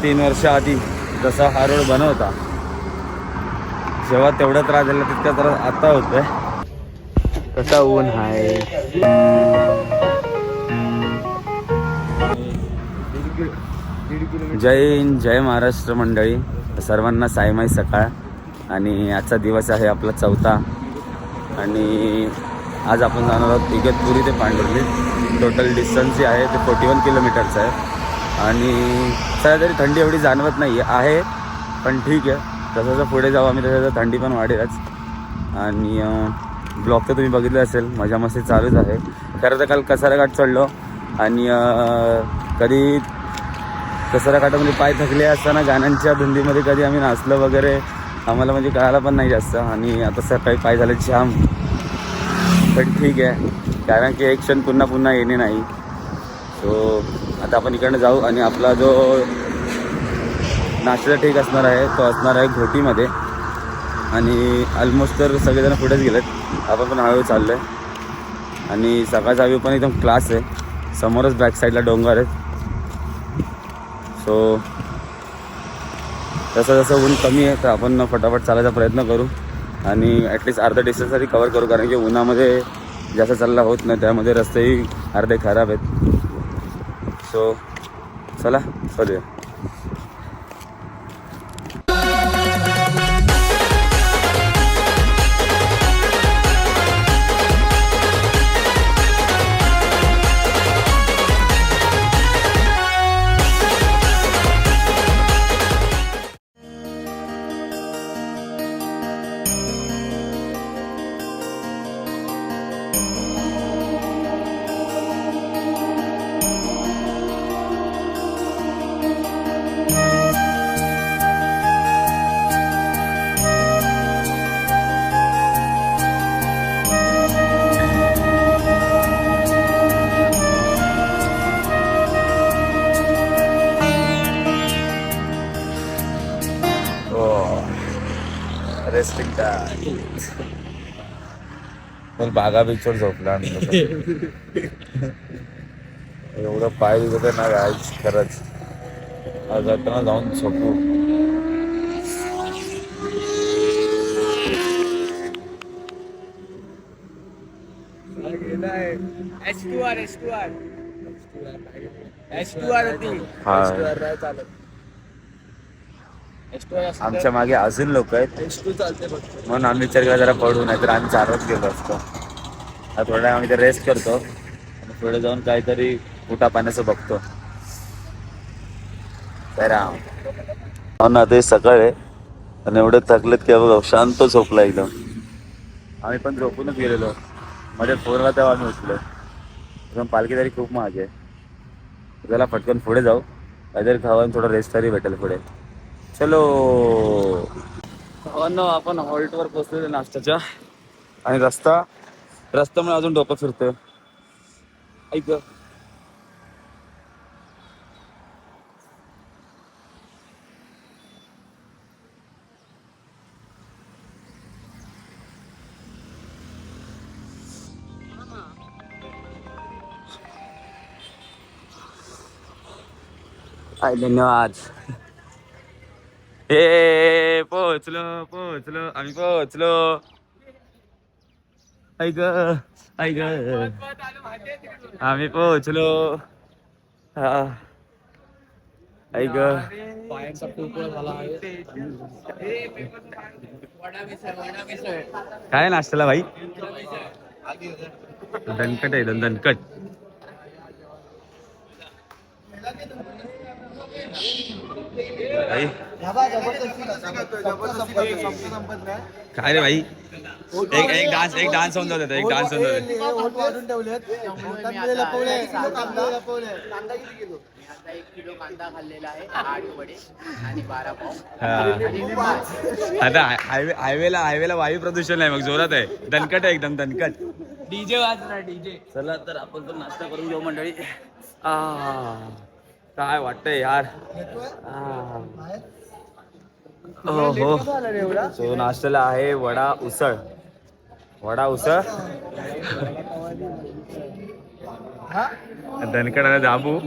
3 वर्ष आधी जसा हा रोड बनवता जेव्हा तेवढा त्रास झाला तितका त्रास आता होतोय. कसा ऊन आहे. जय हिंद जय महाराष्ट्र मंडळी, सर्वांना सायमाई सकाळ. आणि आजचा दिवस आहे आपला 4था आणि आज आपण जाणार आहोत इगतपुरी ते पांडुर्ली. टोटल डिस्टन्स जे आहे ते 41 किलोमीटरचं आहे. आणि सध्या तरी थंडी एवढी जाणवत नाही आहे पण ठीक आहे. जसं जसं पुढे जाऊ आम्ही तसं थंडी पण वाढेलच. आणि ब्लॉग तर तुम्ही बघितलं असेल, मजा मस्ती चालूच आहे. खरं तर काल कसारा घाट चढलो आणि कधी कसारा घाटामध्ये पाय थकले असताना गाण्यांच्या धुंदीमध्ये कधी आम्ही नाचलं वगैरे आम्हाला म्हणजे कळायला पण नाही जास्त. आणि आता सकाळी पाय झाले जाम, पण ठीक आहे कारण की एक क्षण पुन्हा पुन्हा येणे नाही. सो आता आपण इकडनं जाऊ आणि आपला जो नाश्त्याचा ठीक असणार आहे तो असणार आहे घोटीमध्ये. आणि ऑलमोस्ट तर सगळेजण पुढेच गेलेत, आपण पण हळूहळू चाललो आहे. आणि सकाळचा व्ह्यू पण एकदम क्लास आहे. समोरच बॅक साईडला डोंगर आहेत. सो जसं जसं ऊन कमी आहे तर आपण फटाफट चालायचा प्रयत्न करू आणि ॲटलिस्ट अर्धा डिस्टन्स तरी कवर करू, कारण की उन्हामध्ये जास्त चालला होत नाही, त्यामध्ये रस्तेही अर्धे खराब आहेत. सो चला चालूया. Resting time. पण बागा बीचवर झोपला आम्ही. एवढं पाय दुखत आहे ना गायच, खरंच आज वाटतं जाऊन झोपू. आमच्या मागे अजून लोक आहेत म्हणून आम्ही विचार केला जरा पडू, नाही तर आम्ही चालत गेलो असतो. आता थोड्या आम्ही तर रेस्ट करतो आणि पुढे जाऊन काहीतरी पोटा पाण्याचं बघतो. हो ना, ते सकाळ आहे आणि एवढे थकलेत की बघा शांत झोपला एकदम. आम्ही पण झोपूनच गेलेलो, मध्ये फोनला तेव्हा आम्ही उठलो. एकदम पालखी तरी खूप महाग आहे. त्याला पटकन पुढे जाऊ, काहीतरी खावं आणि थोडं रेस्ट तरी भेटेल पुढे. चलो. हो ना, आपण हॉल्टवर पोहोचलेलो नाश्त्याच्या आणि रस्त्यामुळे अजून डोकं फिरतोय. ऐक धन्यवाद. ए पोहोचलो आम्ही पोहोचलो. ऐक आम्ही पोहोचलो. ऐक काय नाश्त्याला भाई? दणकट आहे एकदम दणकट. काय रे भाई, एक डान्स होऊन जात. एक डान्स होऊन जात. कांदा खाल्लेला आहे, 8 वडे आणि 12 पाव. आता हायवेला वायू प्रदूषण आहे, मग जोरात आहे. दणकट आहे एकदम दणकट. डीजे वाजणार डीजे. चला तर आपण पण नाश्ता करून घेऊ मंडळी. काय वाटतंय यार. हो सो नाश्त्याला आहे वडा उसळ. धनकडाला दाबू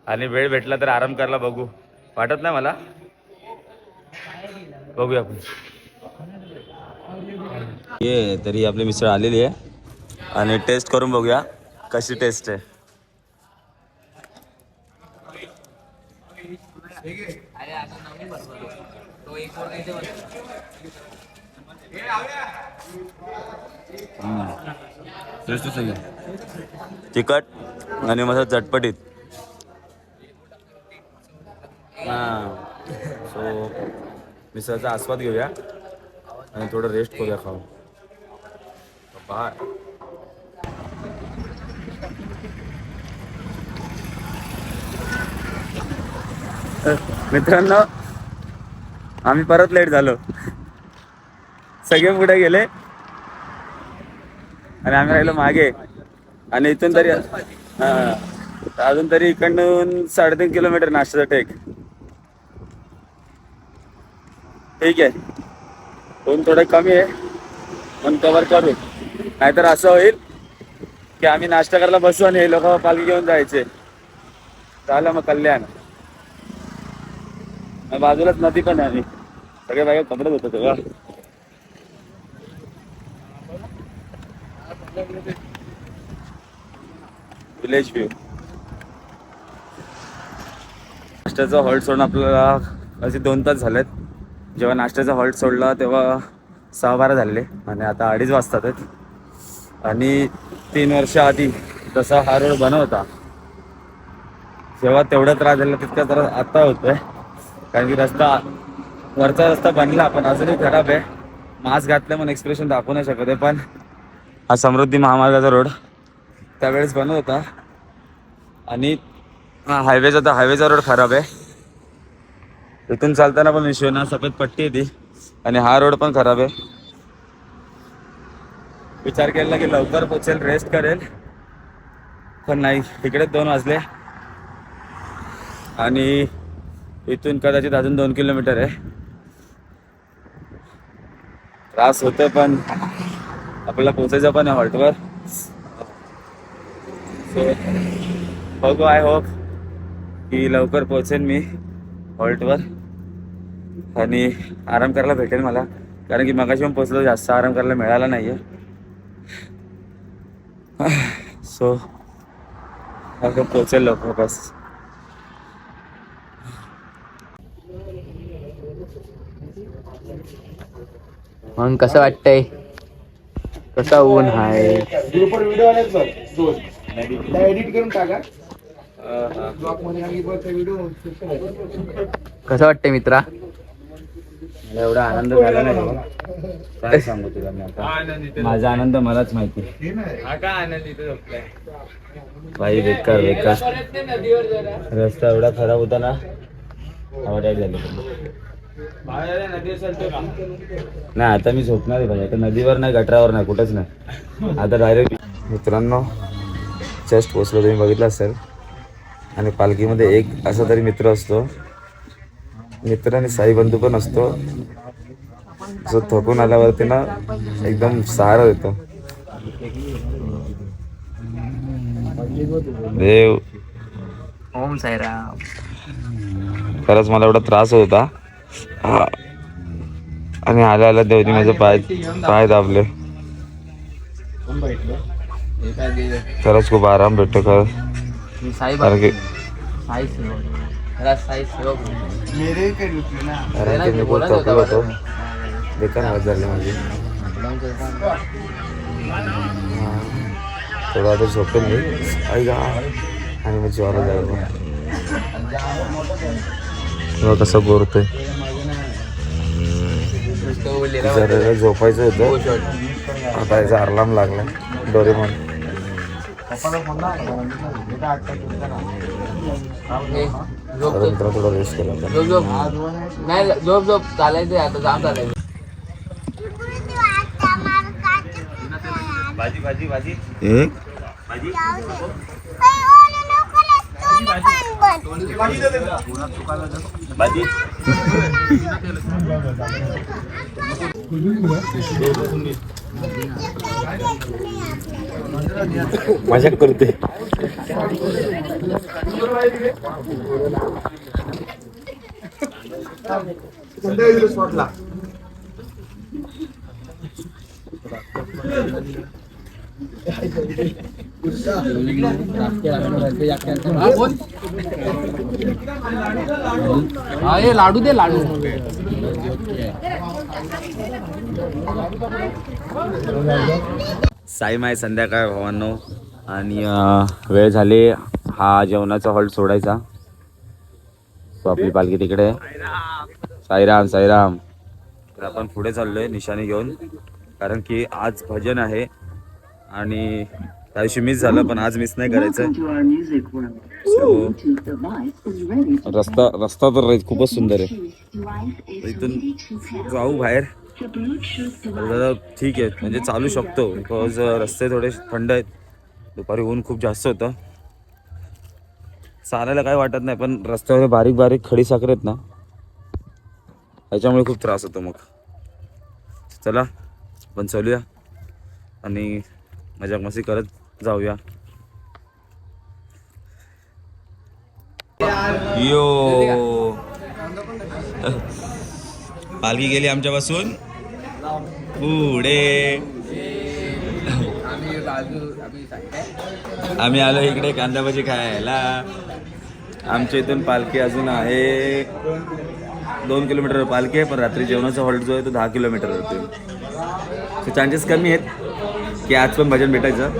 आणि वेळ भेटला तर आराम करायला बघू. वाटत नाही मला. बघूया आपण. ये तरी आपली मिसळ आलेली आहे आणि टेस्ट करून बघूया कशी टेस्ट आहे. तिखट आणि मस्त चटपटीत. सो मिसळचा आस्वाद घेऊया आणि थोडं रेस्ट करूया खाऊन. बाय. मित्रांनो आम्ही परत लेट झालो. सगळे पुढे गेले आणि आम्ही राहिलो मागे. आणि इथून तरी अजून तरी इकडून 3.5 किलोमीटर नाश्त्याचा टेक. ठीक आहे, ऊन थोडं कमी आहे म्हणून कव्हर करू. नाहीतर असं होईल की आम्ही नाश्ता करायला बसू आणि हे लोक पालखी घेऊन जायचे. झालं मग कल्याण. बाजूलाच नदी पण आहे. सगळे बाहेर कपडे होतं तेव्हा. Village view. नाश्त्याचा हॉल्ट सोडून आपल्याला असे 2 तास झालेत. जेव्हा नाश्त्याचा हॉल्ट सोडला तेव्हा 6:12 झाले आणि आता 2:30 वाजतात आहेत. आणि 3 वर्ष आधी तसा हा रोड बनवता जेव्हा तेवढा त्रास झाला तितका त्रास आता होतोय. कारण की वरचा रस्ता बनला पण अजूनही खराब आहे. मास्क घातलं पण एक्सप्रेशन दाखवू नाही शकत आहे. पण हा समृद्धी महामार्गाचा रोड त्यावेळेस बनत होता आणि हा हायवेचा रोड खराब आहे. इथून चालताना पण इश्यू ना, सफेद पट्टी येते आणि हा रोड पण खराब आहे. विचार केला की लवकर पोचेल, रेस्ट करेल, पण नाही. इकडे 2 वाजले आणि इथून कदाचित अजून 2 किलोमीटर आहे. त्रास होतोय पण आपल्याला पोचायचं पण आहे हॉल्टवर. बघू, आय होप की लवकर पोचेन मी हॉल्टवर आणि आराम करायला भेटेल मला. कारण की मगाशी पण पोचलो, जास्त आराम करायला मिळाला नाही आहे. सो आता पोचेल लवकर बस. मग कसं वाटतंय? कसा ऊन आहे? एडिट करून टाका. कसं वाटतंय मित्रा? मला एवढा आनंद झाला नाही. काय सांगू तुला मी आता. माझा आनंद मलाच माहिती. भाई बेकार रस्ता एवढा खराब होता ना. आवडायला झालं. नाही आता मी झोपणार आहे भाई. आता नदीवर नाही, गटरावर नाही, कुठंच नाही. आता डायरेक्ट. मित्रांनो जस्ट पोचलो, तुम्ही बघितलं असेल. आणि पालखीमध्ये एक असा तरी मित्र असतो, मित्र आणि साई बंधू पण असतो, जो थकून आल्यावरती ना एकदम सहारा देतो. देव ओम साईराम. खरंच मला एवढा त्रास होता आणि आल्या देवनी माझे पाय दाबले. खरंच खूप आराम भेटतो खरंच. कारण की मी खूप थकलो होतो. बेकार हात झाले माझे. थोडा आता झोपेल मी ऐका आणि मग जेवायला जायला. कसं बोरतोय. जरा झोपायचं होतं, आता याचा अलार्म लागला. डोरेमॉन. थोडा रेस्ट केला. झोप चालायचं आता, जाम चालायचं. भाजी भाजी भाजी भाजी भाजी. मजाक करते. संध्याकाळी दिलं स्पॉटला. लाडू दे लाडू. साईमाय संध्याकाळ भावांनो आणि वेळ झाली हा जेवणाचा हॉल्ट सोडायचा. सो आपली पालखी तिकडे आहे. साईराम साईराम. तर आपण पुढे चाललोय निशाणी घेऊन, कारण की आज भजन आहे आणि त्या दिवशी मिस झालं पण आज मिस नाही करायचं. सो रस्ता तर खूपच सुंदर आहे. तर इथून जाऊ बाहेर. तर ठीक आहे म्हणजे चालू शकतो बिकॉज रस्ते थोडे थंड आहेत. दुपारी ऊन खूप जास्त होतं. चालायला काय वाटत नाही पण रस्त्यावर बारीक बारीक खडी साखर आहेत ना, त्याच्यामुळे खूप त्रास होतो. मग चला आपण चालूया आणि मजा मस्ती करत जाऊया. यो पालखी गेली आमच्यापासून पुढे. आम्ही आलो इकडे कांदा भजी खायला. आमच्या इथून पालखी अजून आहे 2 किलोमीटर पालखी आहे, पण रात्री जेवणाचा हॉल्ट जो आहे तो 10 किलोमीटर होते. सो चान्सेस कमी आहेत की आज पण भजन भेटायचं.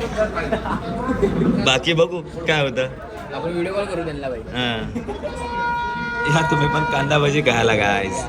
बाकी बघू काय होतं. आपण व्हिडिओ कॉल करू त्यांना बाई. या तुम्ही पण कांदा भजी खायला गायस.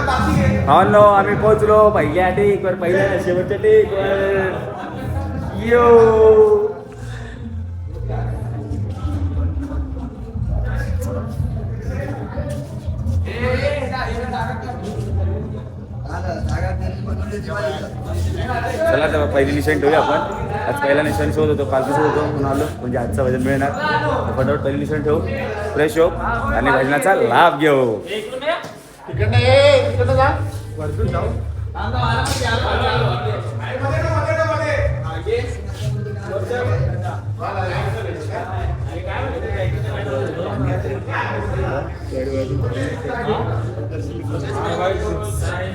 हा नो आम्ही पोहोचलो पहिल्या टेकवर पहिल्या शेवटच्या टेकवर यो. चला तर पहिली निशाण ठेवूया आपण. आज पहिला निशाण शोध होतो, कालचा शोध होतो म्हणून आलो, म्हणजे आजचा वजन मिळणार. फटाफट पहिली निशाण ठेवू, फ्रेश हो आणि भजनाचा लाभ घेऊ.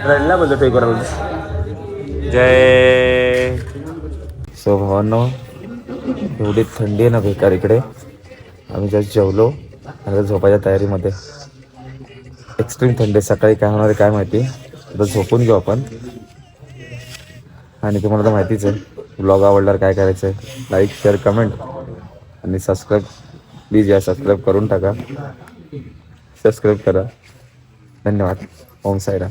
रडला बोलतो टेकवर. जय. सो भावांनो, एवढी थंडी आहे ना बेकार इकडे. आम्ही जस्ट जेवलो आणि झोपायच्या तयारीमध्ये. एक्स्ट्रीम थंडी. सकाळी काय होणार आहे काय माहिती. आता झोपून घेऊ आपण. आणि तुम्हाला तर माहितीच आहे, ब्लॉग आवडल्यावर काय करायचं आहे, लाईक शेअर कमेंट आणि सबस्क्राईब. प्लीज या सबस्क्राईब करून टाका. सबस्क्राईब करा. धन्यवाद. ओम साईराम.